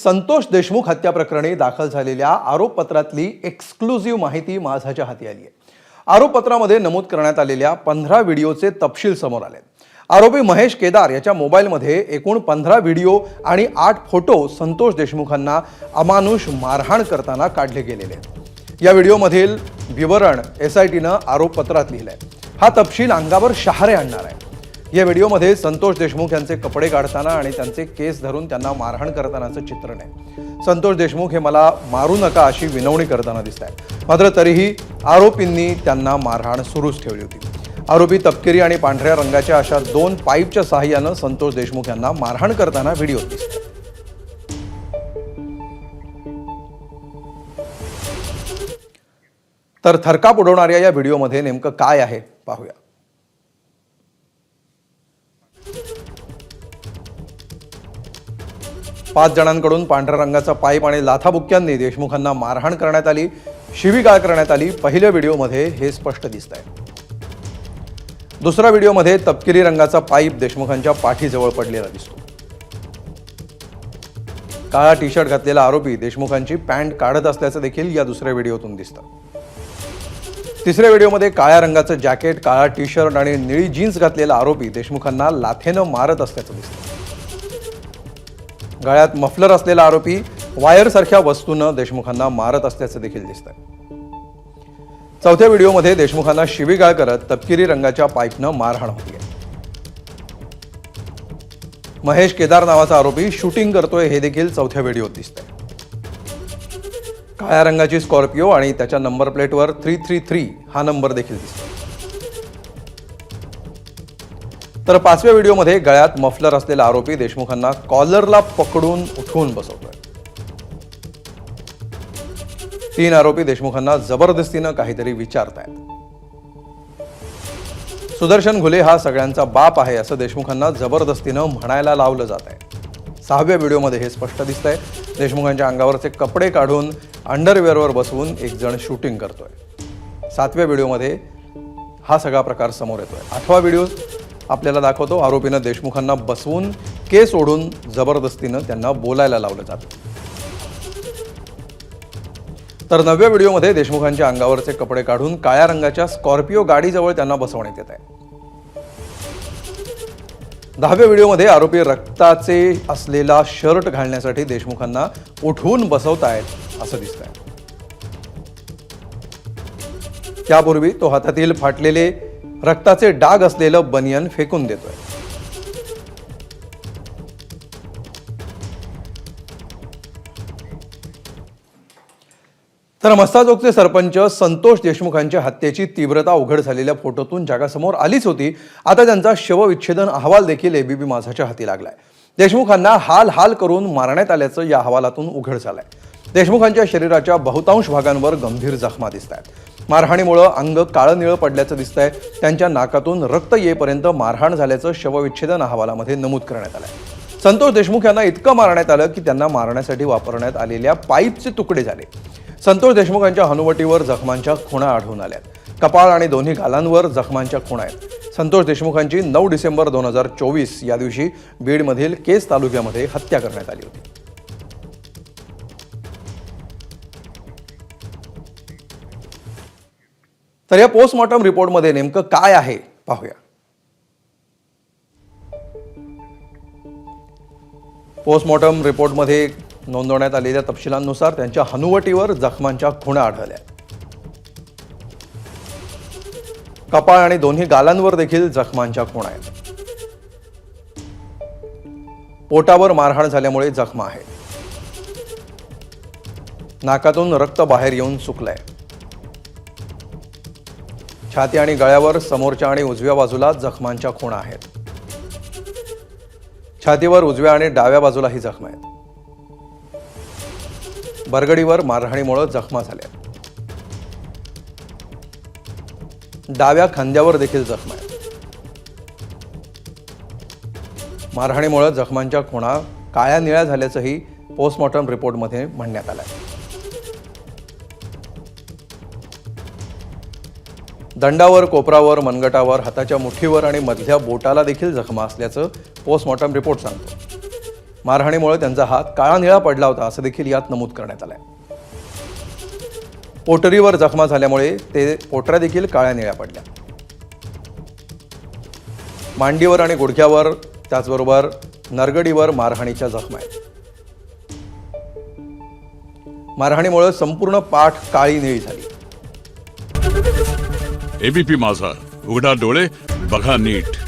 संतोष देशमुख हत्या प्रकरणी दाखल झालेल्या आरोपपत्रातली एक्सक्लुझिव्ह माहिती माझ्याच्या हाती आली आहे। आरोपपत्रामध्ये नमूद करण्यात आलेल्या 15 व्हिडिओचे तपशील समोर आले। आरोपी महेश केदार याच्या मोबाईलमध्ये एकूण 15 व्हिडिओ आणि 8 फोटो संतोष देशमुखांना अमानुष मारहाण करताना काढले गेलेले आहेत। या व्हिडिओमधील विवरण एसआयटीनं आरोपपत्रात लिहिलंय। हा तपशील अंगावर शहारे आणणार आहे। या व्हिडिओमध्ये संतोष देशमुख यांचे कपडे काढताना आणि त्यांचे केस धरून त्यांना मारहाण करतानाचं चित्रण आहे। संतोष देशमुख हे मला मारू नका अशी विनवणी करताना दिसतात, मात्र तरीही आरोपींनी त्यांना मारहाण सुरूच ठेवली होती। आरोपी तपकिरी आणि पांढऱ्या रंगाच्या अशा 2 पाईपच्या सहाय्यानं संतोष देशमुख यांना मारहाण करताना व्हिडिओत दिसतात। तर थरकाप उडवणाऱ्या या व्हिडिओमध्ये नेमकं काय आहे पाहूया। 5 जणांकडून पांढऱ्या रंगाचा पाईप आणि लाथाबुक्क्यांनी देशमुखांना मारहाण करण्यात आली, शिवीगाळ करण्यात आली। पहिल्या व्हिडिओमध्ये हे स्पष्ट दिसतंय। दुसऱ्या व्हिडिओमध्ये तपकिरी रंगाचा पाईप देशमुखांच्या पाठीजवळ पडलेला दिसतो। काळा टी शर्ट घातलेला आरोपी देशमुखांची पॅन्ट काढत असल्याचं देखील या दुसऱ्या व्हिडिओतून दिसतं। तिसऱ्या व्हिडिओमध्ये काळ्या रंगाचं जॅकेट, काळा टी शर्ट आणि निळी जीन्स घातलेला आरोपी देशमुखांना लाथेनं मारत असल्याचं दिसतं। गळ्यात मफलर असलेला आरोपी वायरसारख्या वस्तूनं देशमुखांना मारत असल्याचं देखील दिसतंय। चौथ्या व्हिडिओमध्ये देशमुखांना शिवीगाळ करत तपकिरी रंगाच्या पाईपनं मारहाण होतीये। महेश केदार नावाचा आरोपी शूटिंग करतोय हे देखील चौथ्या व्हिडिओत दिसतंय। काळ्या रंगाची स्कॉर्पिओ आणि त्याच्या नंबर प्लेटवर 333 हा नंबर देखील दिसतो। तर 5व्या व्हिडिओमध्ये गळ्यात मफलर असलेला आरोपी देशमुखांना कॉलरला पकडून उठवून बसवतोय। 3 आरोपी देशमुखांना जबरदस्तीनं काहीतरी विचारतायत। सुदर्शन घुले हा सगळ्यांचा बाप आहे असं देशमुखांना जबरदस्तीनं म्हणायला लावलं जात आहे। 6व्या व्हिडिओमध्ये हे स्पष्ट दिसतंय। देशमुखांच्या अंगावरचे कपडे काढून अंडरवेअरवर बसवून एक जण शूटिंग करतोय। 7व्या व्हिडिओमध्ये हा सगळा प्रकार समोर येतोय। 8वा व्हिडिओ आपल्याला दाखवतो आरोपीनं देशमुखांना बसवून केस ओढून जबरदस्तीनं त्यांना बोलायला लावलं जातं। तर 9व्या व्हिडिओमध्ये देशमुखांच्या अंगावरचे कपडे काढून काळ्या रंगाच्या स्कॉर्पिओ गाडीजवळ त्यांना बसवण्यात येत आहे। 10व्या व्हिडिओमध्ये आरोपी रक्ताचे असलेला शर्ट घालण्यासाठी देशमुखांना उठवून बसवतायत असं दिसतंय। त्यापूर्वी तो हातातील फाटलेले रक्ताचे डाग असलेलं बनियन फेकून देतोय। तर मस्ताजोगचे सरपंच संतोष देशमुखांच्या हत्येची तीव्रता उघड झालेल्या फोटोतून जगासमोर आलीच होती। आता त्यांचा शवविच्छेदन अहवाल देखील एबीपी माझाच्या हाती लागलाय। देशमुखांना हाल करून मारण्यात आल्याचं या अहवालातून उघड झालंय। देशमुखांच्या शरीराच्या बहुतांश भागांवर गंभीर जखमा दिसतायत। मारहाणीमुळे अंग काळं निळं पडल्याचं दिसतंय। त्यांच्या नाकातून रक्त येईपर्यंत मारहाण झाल्याचं शवविच्छेदन अहवालामध्ये नमूद करण्यात आलंय। संतोष देशमुख यांना इतकं मारण्यात आलं की त्यांना मारण्यासाठी वापरण्यात आलेल्या पाईपचे तुकडे झाले। संतोष देशमुखांच्या हनुवटीवर जखमांच्या खुणा आढळून आल्यात। कपाळ आणि दोन्ही गालांवर जखमांच्या खुणा आहेत। संतोष देशमुखांची 9 डिसेंबर 2024 या दिवशी बीडमधील केस तालुक्यामध्ये हत्या करण्यात आली होती। तर या पोस्टमॉर्टम रिपोर्टमध्ये नेमकं काय आहे पाहूया। पोस्टमॉर्टम रिपोर्टमध्ये नोंदवण्यात आलेल्या तपशिलांनुसार त्यांच्या हनुवटीवर जखमांच्या खुणा आढळल्या। कपाळ आणि दोन्ही गालांवर देखील जखमांच्या खुणा आहेत। पोटावर मारहाण झाल्यामुळे जखमा आहेत। नाकातून रक्त बाहेर येऊन सुकलंय। छाती आणि गळ्यावर समोरच्या आणि उजव्या बाजूला जखमांच्या खुणा आहेत। छातीवर उजव्या आणि डाव्या बाजूलाही जखमा आहेत। बरगडीवर मारहाणीमुळे जखमा झाल्या। डाव्या खांद्यावर देखील जखमा आहेत। मारहाणीमुळे जखमांच्या खुणा काळ्या निळ्या झाल्याचंही पोस्टमॉर्टम रिपोर्टमध्ये म्हणण्यात आलं आहे। दंडावर, कोपरावर, मनगटावर, हाताच्या मुठीवर आणि मधल्या बोटाला देखील जखमा असल्याचं पोस्टमॉर्टम रिपोर्ट सांगतो। मारहाणीमुळे त्यांचा हात काळा निळा पडला होता असं देखील यात नमूद करण्यात आलंय. पोटरीवर जखमा झाल्यामुळे ते पोटऱ्या देखील काळ्या निळ्या पडल्या. मांडीवर आणि गुडघ्यावर त्याचबरोबर नरगडीवर मारहाणीच्या जखमा आहेत. मारहाणीमुळे संपूर्ण पाठ काळी निळी झाली. एबीपी माझा, उघडा डोळे बघा नीट.